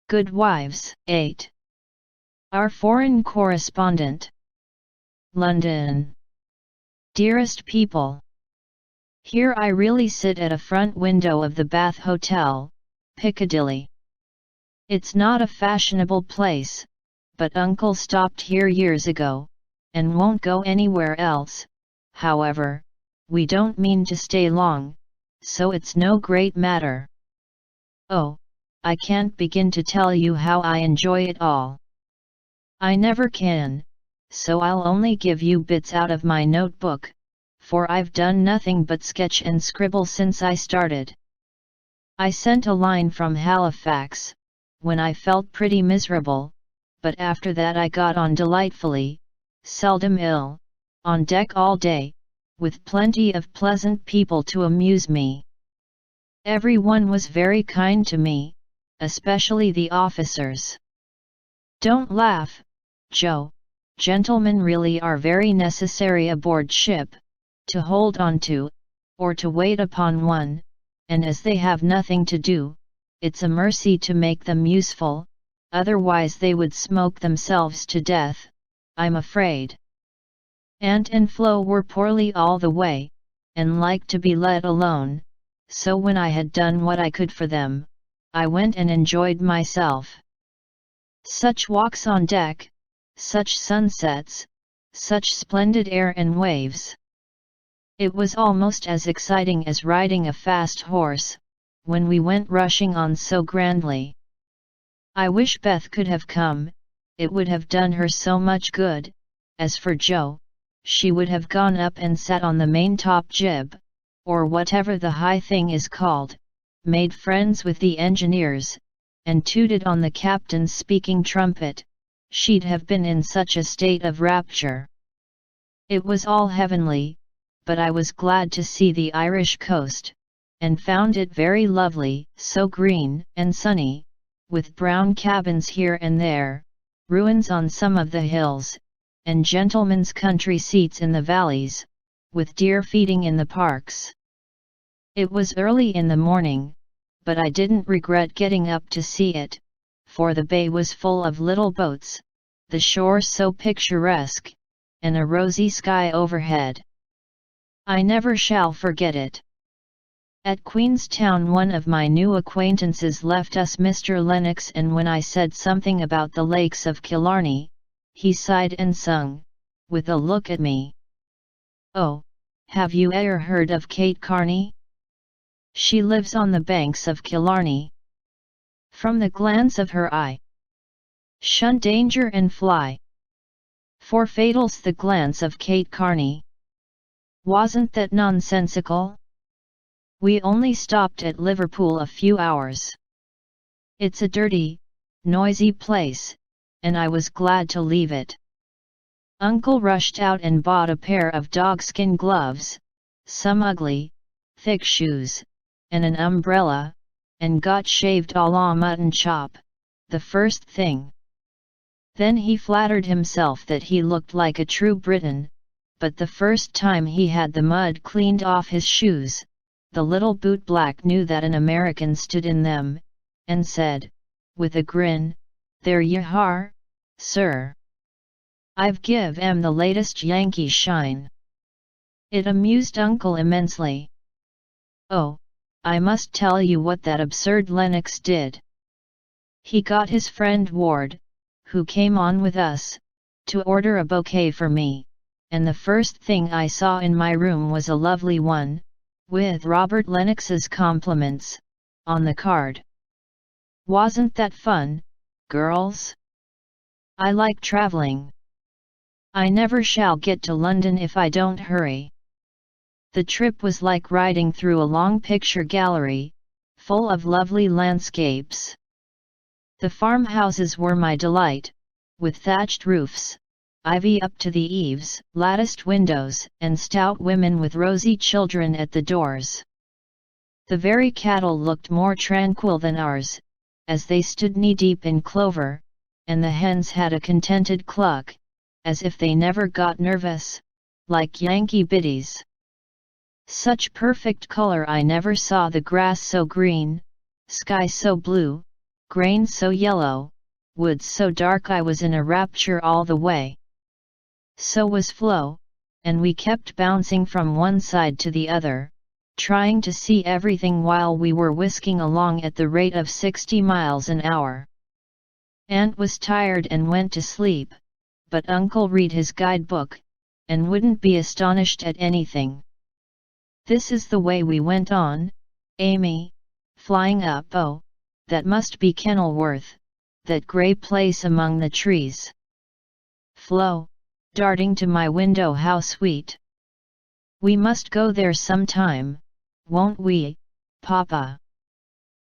Good Wives, 8. Our Foreign Correspondent. London. Dearest people. Here I really sit at a front window of the Bath Hotel, Piccadilly. It's not a fashionable place, but Uncle stopped here years ago, and won't go anywhere else. However, we don't mean to stay long, so it's no great matter. Oh, I can't begin to tell you how I enjoy it all. I never can, so I'll only give you bits out of my notebook, for I've done nothing but sketch and scribble since I started. I sent a line from Halifax, when I felt pretty miserable, but after that I got on delightfully, seldom ill, on deck all day, with plenty of pleasant people to amuse me. Everyone was very kind to me, especially the officers. Don't laugh, Joe. Gentlemen really are very necessary aboard ship, to hold on to, or to wait upon one, and as they have nothing to do, it's a mercy to make them useful, otherwise they would smoke themselves to death, I'm afraid. Aunt and Flo were poorly all the way, and liked to be let alone, so when I had done what I could for them, I went and enjoyed myself. Such walks on deck, such sunsets, such splendid air and waves. It was almost as exciting as riding a fast horse, when we went rushing on so grandly. I wish Beth could have come, it would have done her so much good. As for Joe, she would have gone up and sat on the main top jib, or whatever the high thing is called, made friends with the engineers, and tooted on the captain's speaking trumpet. She'd have been in such a state of rapture. It was all heavenly, but I was glad to see the Irish coast, and found it very lovely, so green and sunny, with brown cabins here and there, ruins on some of the hills, and gentlemen's country seats in the valleys, with deer feeding in the parks. It was early in the morning, but I didn't regret getting up to see it, for the bay was full of little boats, the shore so picturesque, and a rosy sky overhead. I never shall forget it. At Queenstown one of my new acquaintances left us Mr. Lennox, and when I said something about the lakes of Killarney, he sighed and sung, with a look at me. Oh, have you e'er heard of Kate Carney? She lives on the banks of Killarney. From the glance of her eye, shun danger and fly. For fatal's the glance of Kate Carney. Wasn't that nonsensical? We only stopped at Liverpool a few hours. It's a dirty, noisy place, and I was glad to leave it. Uncle rushed out and bought a pair of dogskin gloves, some ugly, thick shoes, and an umbrella, and got shaved a la mutton chop, the first thing. Then he flattered himself that he looked like a true Briton, but the first time he had the mud cleaned off his shoes, the little bootblack knew that an American stood in them, and said, with a grin, "There ye are, sir. I've give 'em the latest Yankee shine." It amused Uncle immensely. Oh, I must tell you what that absurd Lennox did. He got his friend Ward, who came on with us, to order a bouquet for me, and the first thing I saw in my room was a lovely one, with Robert Lennox's compliments, on the card. Wasn't that fun, girls? I like traveling. I never shall get to London if I don't hurry. The trip was like riding through a long picture gallery, full of lovely landscapes. The farmhouses were my delight, with thatched roofs, ivy up to the eaves, latticed windows, and stout women with rosy children at the doors. The very cattle looked more tranquil than ours, as they stood knee-deep in clover, and the hens had a contented cluck, as if they never got nervous, like Yankee biddies. Such perfect color I never saw, the grass so green, sky so blue, grain so yellow, woods so dark. I was in a rapture all the way. So was Flo, and we kept bouncing from one side to the other, trying to see everything while we were whisking along at the rate of 60 miles an hour. Aunt was tired and went to sleep, but Uncle read his guidebook, and wouldn't be astonished at anything. This is the way we went on, Amy, flying up. Oh, that must be Kenilworth, that grey place among the trees. Flo, darting to my window. How sweet! We must go there sometime, won't we, Papa?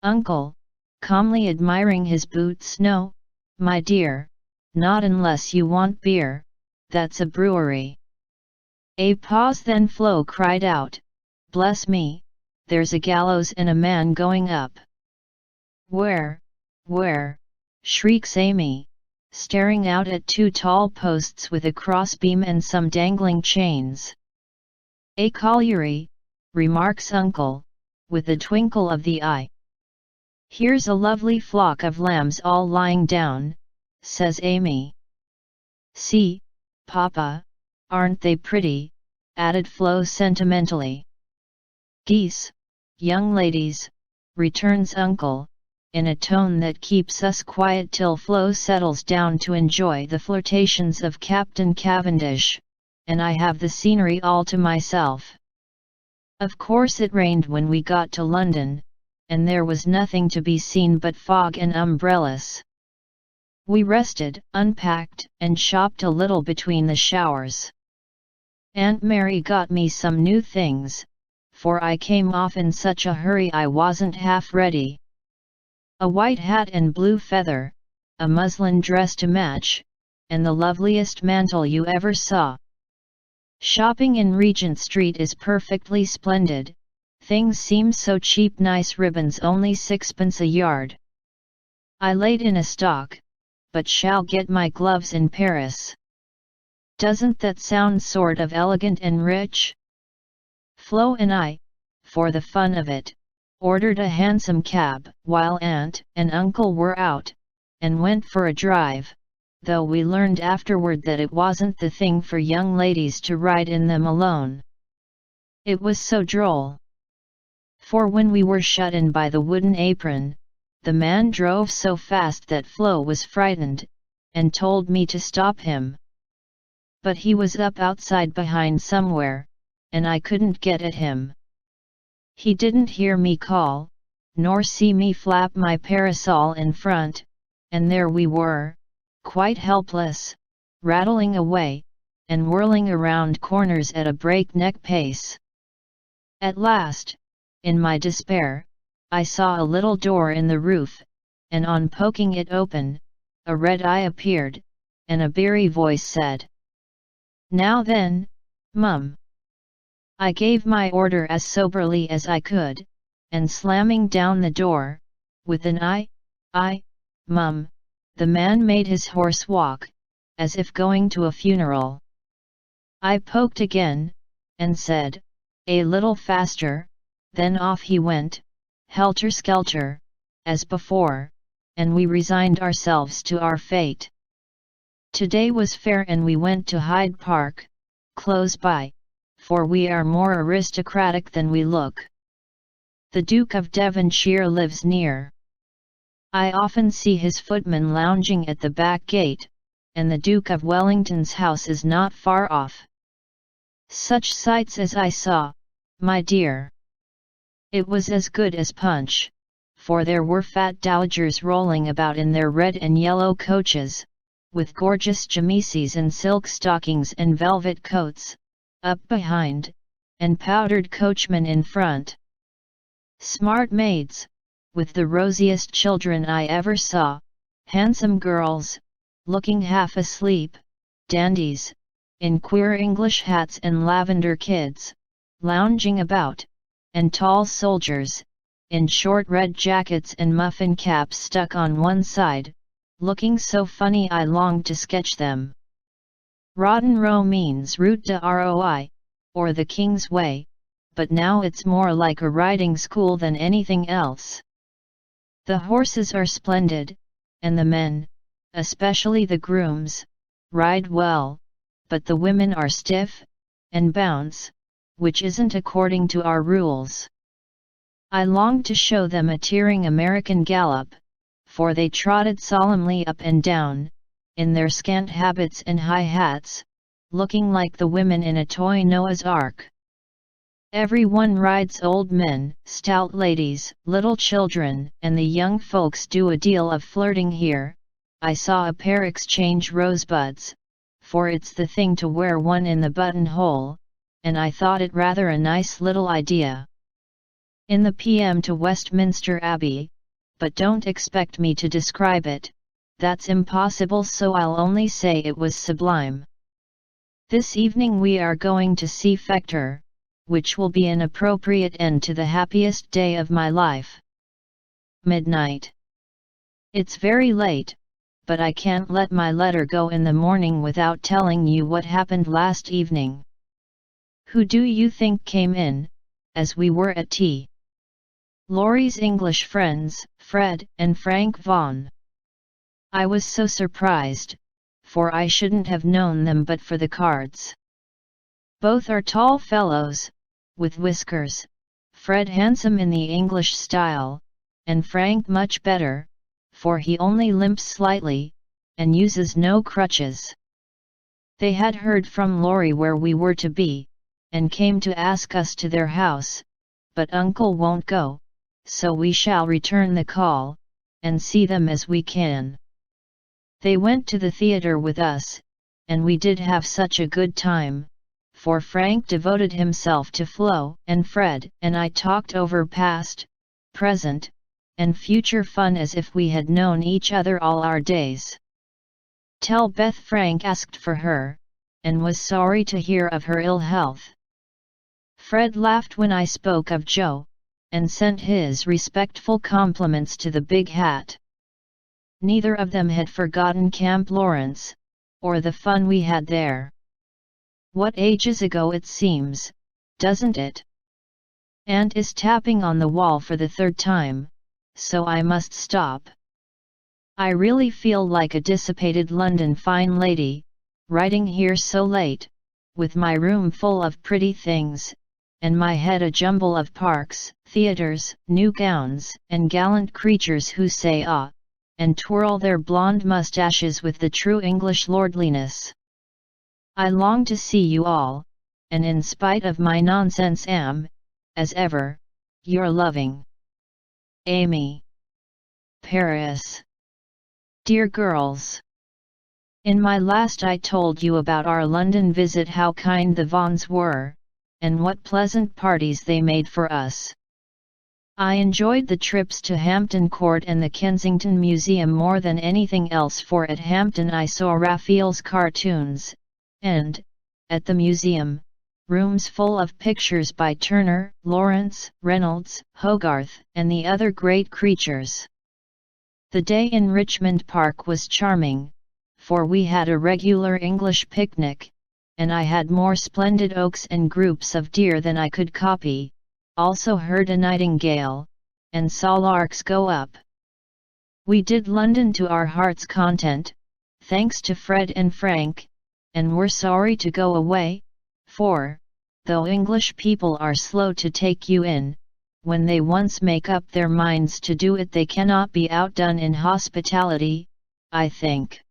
Uncle, calmly admiring his boots. No, my dear, not unless you want beer, that's a brewery. A pause, then Flo cried out, bless me, there's a gallows and a man going up. Where? Shrieks Amy, staring out at two tall posts with a crossbeam and some dangling chains. A colliery, remarks Uncle, with a twinkle of the eye. Here's a lovely flock of lambs all lying down, says Amy. See, Papa, aren't they pretty? Added Flo sentimentally. Geese, young ladies, returns Uncle, in a tone that keeps us quiet till Flo settles down to enjoy the flirtations of Captain Cavendish, and I have the scenery all to myself. Of course it rained when we got to London, and there was nothing to be seen but fog and umbrellas. We rested, unpacked, and shopped a little between the showers. Aunt Mary got me some new things, for I came off in such a hurry I wasn't half ready. A white hat and blue feather, a muslin dress to match, and the loveliest mantle you ever saw. Shopping in Regent Street is perfectly splendid, things seem so cheap. Nice ribbons only 6pence a yard. I laid in a stock, but shall get my gloves in Paris. Doesn't that sound sort of elegant and rich? Flo and I, for the fun of it, ordered a hansom cab while Aunt and Uncle were out, and went for a drive, though we learned afterward that it wasn't the thing for young ladies to ride in them alone. It was so droll. For when we were shut in by the wooden apron, the man drove so fast that Flo was frightened, and told me to stop him. But he was up outside behind somewhere, and I couldn't get at him. He didn't hear me call, nor see me flap my parasol in front, and there we were, quite helpless, rattling away, and whirling around corners at a breakneck pace. At last, in my despair, I saw a little door in the roof, and on poking it open, a red eye appeared, and a beery voice said, "Now then, Mum." I gave my order as soberly as I could, and slamming down the door, with an "I, Mum," the man made his horse walk, as if going to a funeral. I poked again, and said, "A little faster," then off he went, helter-skelter, as before, and we resigned ourselves to our fate. Today was fair and we went to Hyde Park, close by, for we are more aristocratic than we look. The Duke of Devonshire lives near. I often see his footman lounging at the back gate, and the Duke of Wellington's house is not far off. Such sights as I saw, my dear! It was as good as punch, for there were fat dowagers rolling about in their red and yellow coaches, with gorgeous chemises and silk stockings and velvet coats, up behind, and powdered coachmen in front. Smart maids, with the rosiest children I ever saw, handsome girls, looking half asleep, dandies, in queer English hats and lavender kids, lounging about, and tall soldiers, in short red jackets and muffin caps stuck on one side, looking so funny I longed to sketch them. Rotten Row means Route de Roi, or the King's Way, but now it's more like a riding school than anything else. The horses are splendid, and the men, especially the grooms, ride well, but the women are stiff, and bounce, which isn't according to our rules. I longed to show them a tearing American gallop, for they trotted solemnly up and down, in their scant habits and high hats, looking like the women in a toy Noah's Ark. Every one rides, old men, stout ladies, little children, and the young folks do a deal of flirting here. I saw a pair exchange rosebuds, for it's the thing to wear one in the buttonhole, and I thought it rather a nice little idea. In the PM to Westminster Abbey, but don't expect me to describe it, that's impossible, so I'll only say it was sublime. This evening we are going to see Fector, which will be an appropriate end to the happiest day of my life. Midnight. It's very late, but I can't let my letter go in the morning without telling you what happened last evening. Who do you think came in, as we were at tea? Laurie's English friends, Fred and Frank Vaughan. I was so surprised, for I shouldn't have known them but for the cards. Both are tall fellows, with whiskers, Fred handsome in the English style, and Frank much better, for he only limps slightly, and uses no crutches. They had heard from Laurie where we were to be, and came to ask us to their house, but Uncle won't go, so we shall return the call, and see them as we can. They went to the theatre with us, and we did have such a good time, for Frank devoted himself to Flo and Fred, and I talked over past, present, and future fun as if we had known each other all our days. Tell Beth Frank asked for her, and was sorry to hear of her ill health. Fred laughed when I spoke of Joe, and sent his respectful compliments to the big hat. Neither of them had forgotten Camp Lawrence, or the fun we had there. What ages ago it seems, doesn't it? Aunt is tapping on the wall for the third time, so I must stop. I really feel like a dissipated London fine lady, writing here so late, with my room full of pretty things, and my head a jumble of parks, theatres, new gowns, and gallant creatures who say ah, and twirl their blonde moustaches with the true English lordliness. I long to see you all, and in spite of my nonsense am, as ever, your loving Amy. Paris. Dear girls. In my last I told you about our London visit, how kind the Vaughans were, and what pleasant parties they made for us. I enjoyed the trips to Hampton Court and the Kensington Museum more than anything else, for at Hampton I saw Raphael's cartoons, and, at the museum, rooms full of pictures by Turner, Lawrence, Reynolds, Hogarth, and the other great creatures. The day in Richmond Park was charming, for we had a regular English picnic, and I had more splendid oaks and groups of deer than I could copy, also heard a nightingale, and saw larks go up. We did London to our heart's content, thanks to Fred and Frank, and were sorry to go away, for, though English people are slow to take you in, when they once make up their minds to do it they cannot be outdone in hospitality, I think.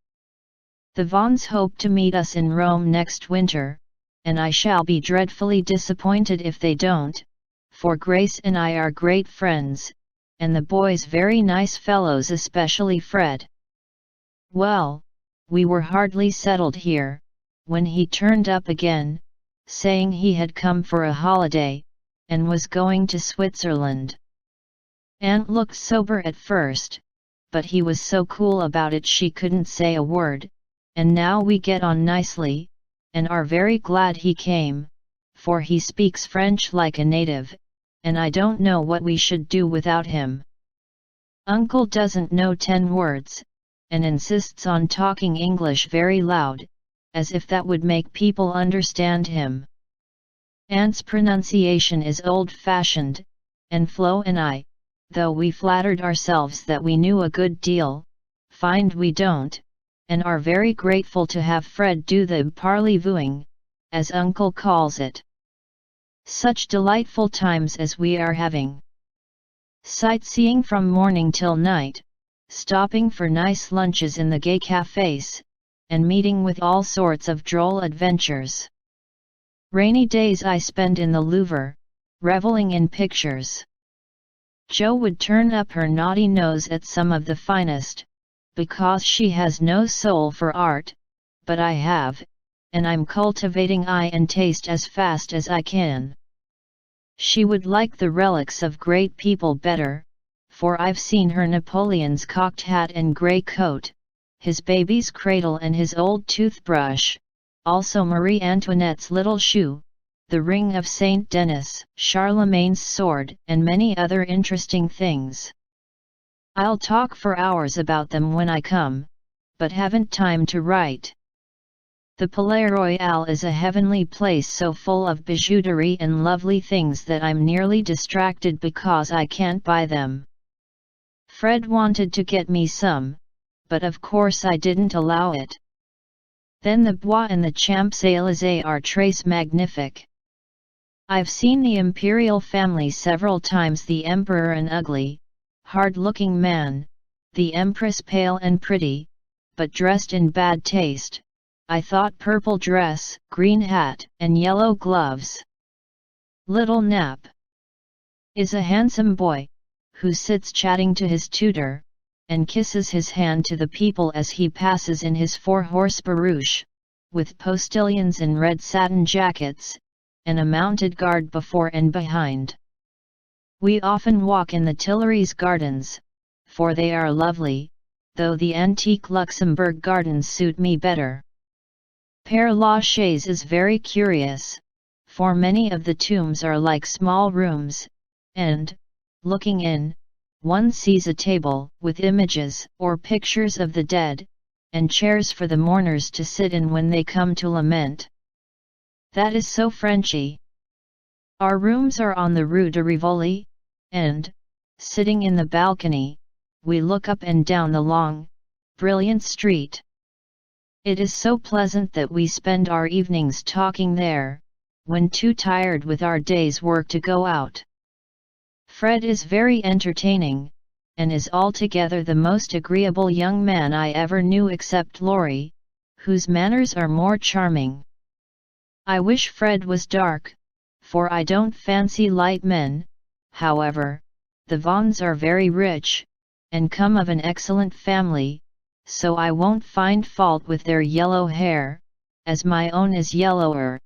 The Vaughans hope to meet us in Rome next winter, and I shall be dreadfully disappointed if they don't, for Grace and I are great friends, and the boys very nice fellows, especially Fred. Well, we were hardly settled here, when he turned up again, saying he had come for a holiday, and was going to Switzerland. Aunt looked sober at first, but he was so cool about it she couldn't say a word, and now we get on nicely, and are very glad he came, for he speaks French like a native, and I don't know what we should do without him. Uncle doesn't know 10 words, and insists on talking English very loud, as if that would make people understand him. Aunt's pronunciation is old-fashioned, and Flo and I, though we flattered ourselves that we knew a good deal, find we don't, and are very grateful to have Fred do the parley-vooing, as Uncle calls it. Such delightful times as we are having. Sightseeing from morning till night, stopping for nice lunches in the gay cafes, and meeting with all sorts of droll adventures. Rainy days I spend in the Louvre, reveling in pictures. Jo would turn up her naughty nose at some of the finest, because she has no soul for art, but I have, and I'm cultivating eye and taste as fast as I can. She would like the relics of great people better, for I've seen her Napoleon's cocked hat and grey coat, his baby's cradle and his old toothbrush, also Marie Antoinette's little shoe, the ring of Saint Denis, Charlemagne's sword, and many other interesting things. I'll talk for hours about them when I come, but haven't time to write. The Palais Royal is a heavenly place so full of bijouterie and lovely things that I'm nearly distracted because I can't buy them. Fred wanted to get me some, but of course I didn't allow it. Then the Bois and the Champs-Élysées are très magnifiques. I've seen the imperial family several times, the emperor an ugly, hard-looking man, the empress pale and pretty, but dressed in bad taste. I thought purple dress, green hat, and yellow gloves. Little Nap is a handsome boy, who sits chatting to his tutor, and kisses his hand to the people as he passes in his four-horse barouche, with postilions in red satin jackets, and a mounted guard before and behind. We often walk in the Tuileries gardens, for they are lovely, though the antique Luxembourg gardens suit me better. Père Lachaise is very curious, for many of the tombs are like small rooms, and, looking in, one sees a table with images or pictures of the dead, and chairs for the mourners to sit in when they come to lament. That is so Frenchy. Our rooms are on the Rue de Rivoli, and, sitting in the balcony, we look up and down the long, brilliant street. It is so pleasant that we spend our evenings talking there, when too tired with our day's work to go out. Fred is very entertaining, and is altogether the most agreeable young man I ever knew except Laurie, whose manners are more charming. I wish Fred was dark, for I don't fancy light men. However, the Vaughns are very rich, and come of an excellent family, so I won't find fault with their yellow hair, as my own is yellower.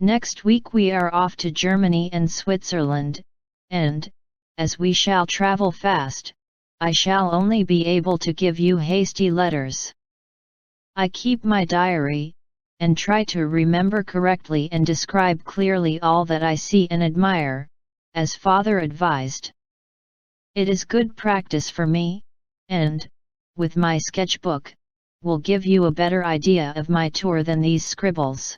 Next week we are off to Germany and Switzerland, and, as we shall travel fast, I shall only be able to give you hasty letters. I keep my diary, and try to remember correctly and describe clearly all that I see and admire, as father advised. It is good practice for me, and, with my sketchbook, will give you a better idea of my tour than these scribbles.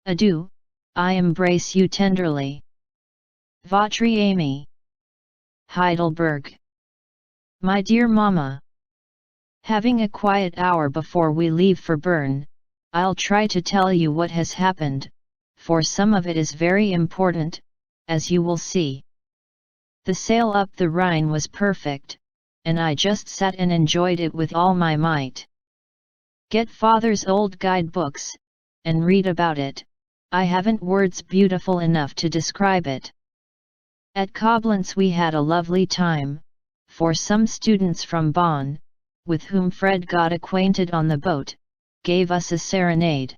Adieu, I embrace you tenderly. Votre Amy. Heidelberg. My dear Mama. Having a quiet hour before we leave for Bern, I'll try to tell you what has happened, for some of it is very important, as you will see. The sail up the Rhine was perfect, and I just sat and enjoyed it with all my might. Get father's old guidebooks, and read about it. I haven't words beautiful enough to describe it. At Koblenz we had a lovely time, for some students from Bonn, with whom Fred got acquainted on the boat, gave us a serenade.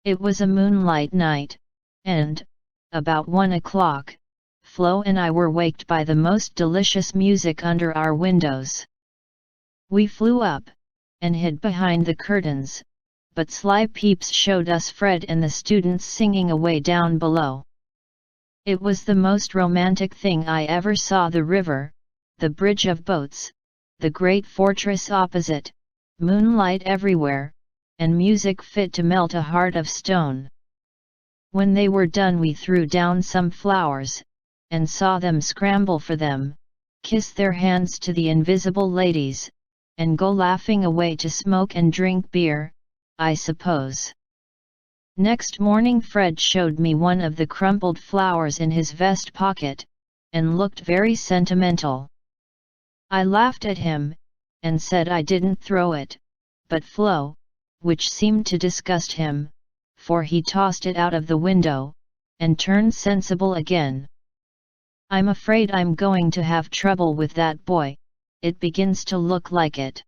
It was a moonlight night, and, about 1 o'clock, Flo and I were waked by the most delicious music under our windows. We flew up, and hid behind the curtains, but sly peeps showed us Fred and the students singing away down below. It was the most romantic thing I ever saw. The river, the bridge of boats, the great fortress opposite, moonlight everywhere, and music fit to melt a heart of stone. When they were done we threw down some flowers, and saw them scramble for them, kiss their hands to the invisible ladies, and go laughing away to smoke and drink beer, I suppose. Next morning Fred showed me one of the crumpled flowers in his vest pocket, and looked very sentimental. I laughed at him, and said I didn't throw it, but Flo, which seemed to disgust him, for he tossed it out of the window, and turned sensible again. I'm afraid I'm going to have trouble with that boy, it begins to look like it.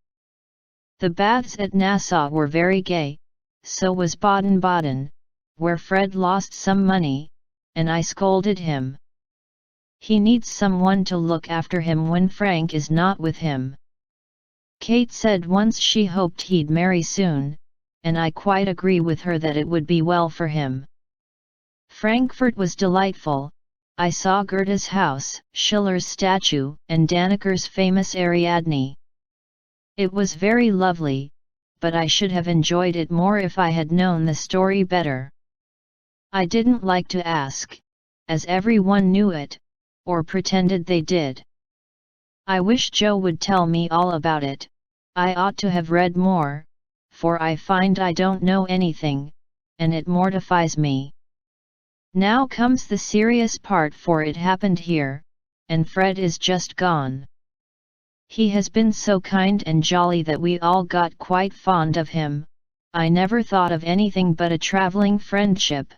The baths at Nassau were very gay, so was Baden-Baden, where Fred lost some money, and I scolded him. He needs someone to look after him when Frank is not with him. Kate said once she hoped he'd marry soon, and I quite agree with her that it would be well for him. Frankfurt was delightful. I saw Goethe's house, Schiller's statue, and Danneker's famous Ariadne. It was very lovely, but I should have enjoyed it more if I had known the story better. I didn't like to ask, as everyone knew it, or pretended they did. I wish Joe would tell me all about it. I ought to have read more, for I find I don't know anything, and it mortifies me. Now comes the serious part, for it happened here, and Fred is just gone. He has been so kind and jolly that we all got quite fond of him. I never thought of anything but a traveling friendship,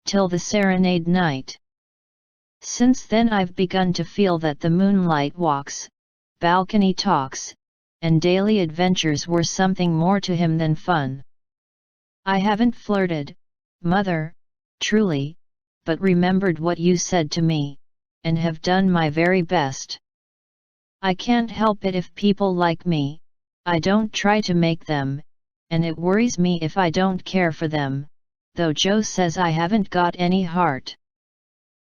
till the serenade night. Since then I've begun to feel that the moonlight walks, balcony talks, and daily adventures were something more to him than fun. I haven't flirted, Mother, truly, but remembered what you said to me, and have done my very best. I can't help it if people like me, I don't try to make them, and it worries me if I don't care for them, though Joe says I haven't got any heart.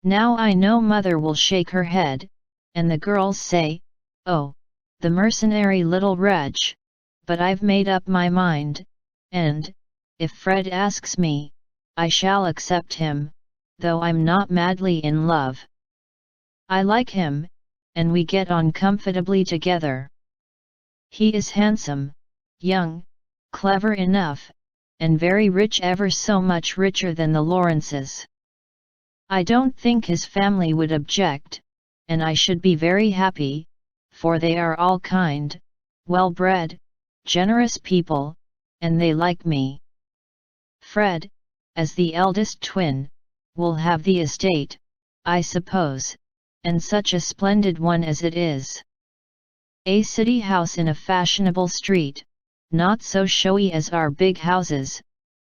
Now I know Mother will shake her head, and the girls say, "Oh, the mercenary little wretch," but I've made up my mind, and, if Fred asks me, I shall accept him, though I'm not madly in love. I like him, and we get on comfortably together. He is handsome, young, clever enough, and very rich, ever so much richer than the Lawrences. I don't think his family would object, and I should be very happy, for they are all kind, well-bred, generous people, and they like me. Fred, as the eldest twin, will have the estate, I suppose, and such a splendid one as it is. A city house in a fashionable street, not so showy as our big houses,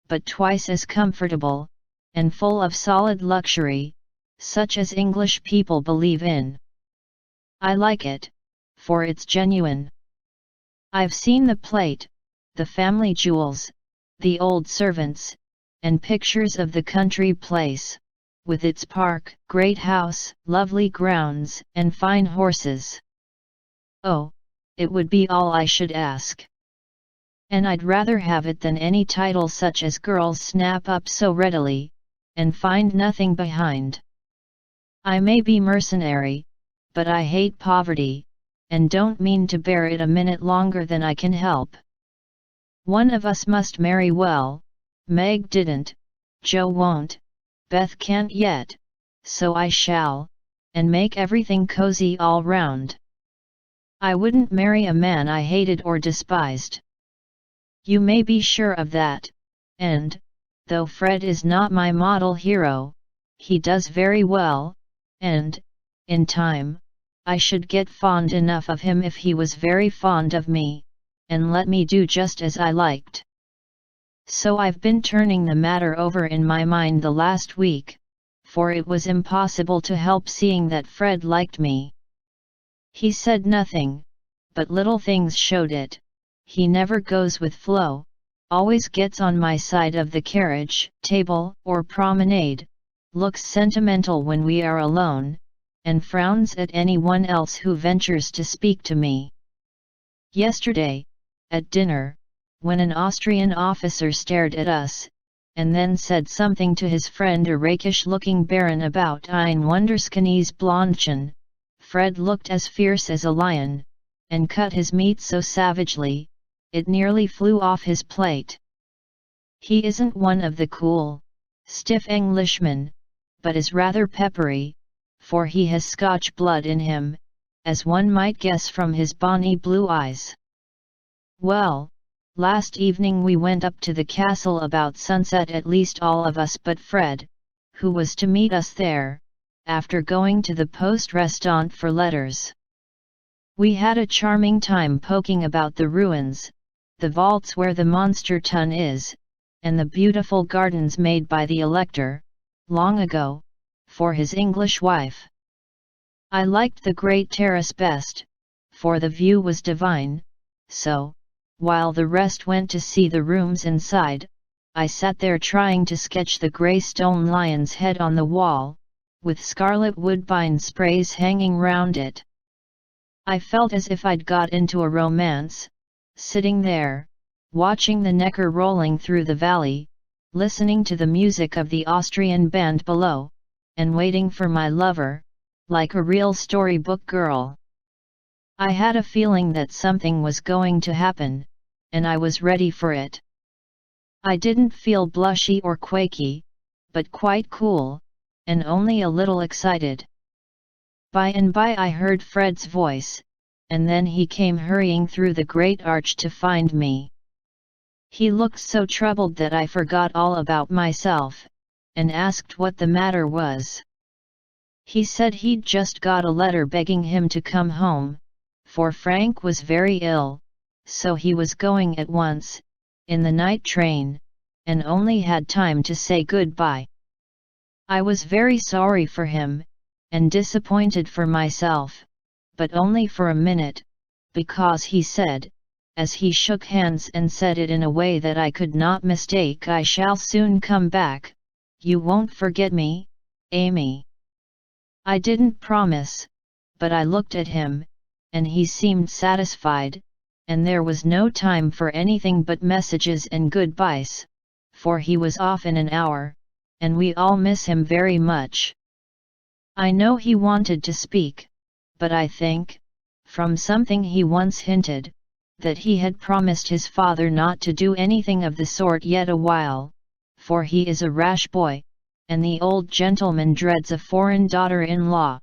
but twice as comfortable, and full of solid luxury, such as English people believe in. I like it, for it's genuine. I've seen the plate, the family jewels, the old servants, and pictures of the country place, with its park, great house, lovely grounds, and fine horses. Oh, it would be all I should ask. And I'd rather have it than any title such as girls snap up so readily, and find nothing behind. I may be mercenary, but I hate poverty, and don't mean to bear it a minute longer than I can help. One of us must marry well. Meg didn't, Joe won't, Beth can't yet, so I shall, and make everything cozy all round. I wouldn't marry a man I hated or despised. You may be sure of that, and, though Fred is not my model hero, he does very well, and, in time, I should get fond enough of him if he was very fond of me, and let me do just as I liked. So I've been turning the matter over in my mind the last week, for it was impossible to help seeing that Fred liked me. He said nothing, but little things showed it. He never goes with Flo, always gets on my side of the carriage, table, or promenade, looks sentimental when we are alone, and frowns at anyone else who ventures to speak to me. Yesterday, at dinner, when an Austrian officer stared at us, and then said something to his friend a rakish-looking baron about ein wunderschönes Blondchen. Fred looked as fierce as a lion, and cut his meat so savagely, it nearly flew off his plate. He isn't one of the cool, stiff Englishmen, but is rather peppery, for he has Scotch blood in him, as one might guess from his bonny blue eyes. Well, last evening we went up to the castle about sunset, at least all of us but Fred, who was to meet us there, after going to the post restaurant for letters. We had a charming time poking about the ruins, the vaults where the monster tun is, and the beautiful gardens made by the Elector, long ago, for his English wife. I liked the great terrace best, for the view was divine, so, while the rest went to see the rooms inside, I sat there trying to sketch the grey stone lion's head on the wall, with scarlet woodbine sprays hanging round it. I felt as if I'd got into a romance, sitting there, watching the Neckar rolling through the valley, listening to the music of the Austrian band below, and waiting for my lover, like a real storybook girl. I had a feeling that something was going to happen, and I was ready for it. I didn't feel blushy or quaky, but quite cool, and only a little excited. By and by I heard Fred's voice, and then he came hurrying through the great arch to find me. He looked so troubled that I forgot all about myself, and asked what the matter was. He said he'd just got a letter begging him to come home, for Frank was very ill, so he was going at once, in the night train, and only had time to say goodbye. I was very sorry for him, and disappointed for myself, but only for a minute, because he said, as he shook hands and said it in a way that I could not mistake, "I shall soon come back, you won't forget me, Amy?" I didn't promise, but I looked at him, and he seemed satisfied, and there was no time for anything but messages and goodbyes, for he was off in an hour, and we all miss him very much. I know he wanted to speak, but I think, from something he once hinted, that he had promised his father not to do anything of the sort yet a while, for he is a rash boy, and the old gentleman dreads a foreign daughter-in-law.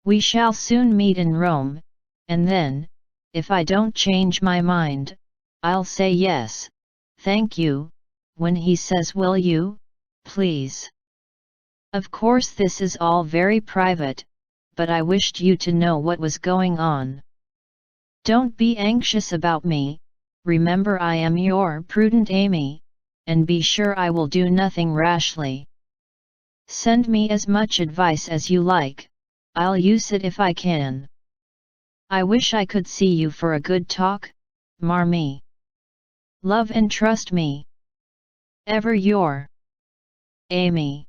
We shall soon meet in Rome, and then, if I don't change my mind, I'll say yes, thank you, when he says will you, please. Of course this is all very private, but I wished you to know what was going on. Don't be anxious about me, remember I am your prudent Amy, and be sure I will do nothing rashly. Send me as much advice as you like, I'll use it if I can. I wish I could see you for a good talk, Marmee. Love and trust me. Ever your Amy.